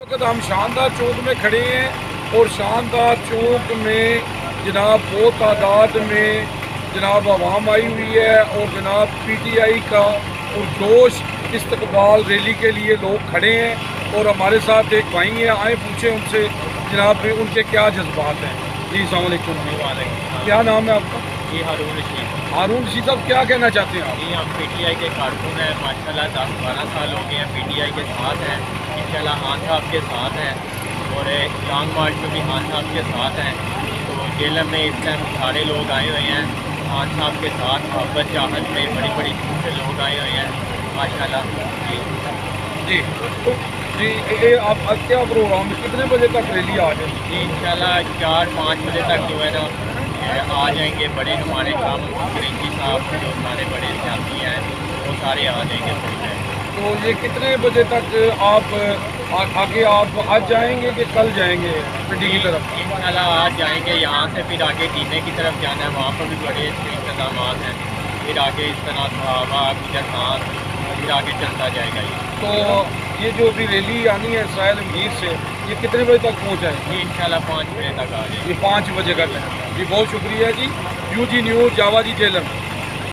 वक्त हम शानदार चौक में खड़े हैं और शानदार चौक में जनाब बहुत तादाद में जनाब आवाम आई हुई है और जनाब पीटीआई का और जोश इस्तकबाल रैली के लिए लोग खड़े हैं और हमारे साथ एक भाई हैं, आए पूछे उनसे जनाब उनके क्या जज्बात हैं। जी अस्सलाम वालेकुम। क्या नाम है आपका? जी हारून रशीद। हारून रशीद साहब, क्या कहना चाहते हैं आप? जी हम पीटीआई के कारकुन हैं, माशाल्लाह 10-12 साल हो गए हैं पीटीआई के साथ हैं, इंशाल्लाह खान साहब के साथ हैं और लॉन्ग मार्च में भी खान साहब के साथ हैं। तो जेलम में इस टाइम सारे लोग आए हुए हैं खान साहब के साथ, मोहब्बत चाहत में बड़ी बड़ी से लोग आए हुए हैं माशाल्लाह। जी जी ये आप क्या प्रोग्राम कितने बजे तक रैली आ जाएगी? जी इंशाल्लाह 4-5 बजे तक जो है ना आ जाएंगे बड़े नुमाने काम करेंगी साहब, जो सारे बड़े सियासी हैं वो सारे आ जाएंगे पहुँच। तो ये कितने बजे तक आप आगे आप आज जाएंगे कि कल जाएंगे पिंडी की तरफ? इंशाल्लाह आज जाएंगे, यहाँ से फिर आगे टीने की तरफ जाना है, वहाँ पर भी बड़े अच्छे इंतजाम हैं। फिर आगे इस तरह सहाबा गुजर खान फिर आगे चलता जाएगा ये। तो ये जो भी रैली आनी है इसराइल अमीर से, ये कितने बजे तक पहुँचाएंगे? जी इंशाल्लाह 5 बजे तक आ जाएगी। ये 5 बजे का टाइम। जी बहुत शुक्रिया जी। UG न्यूज़ जावा जी जेलम।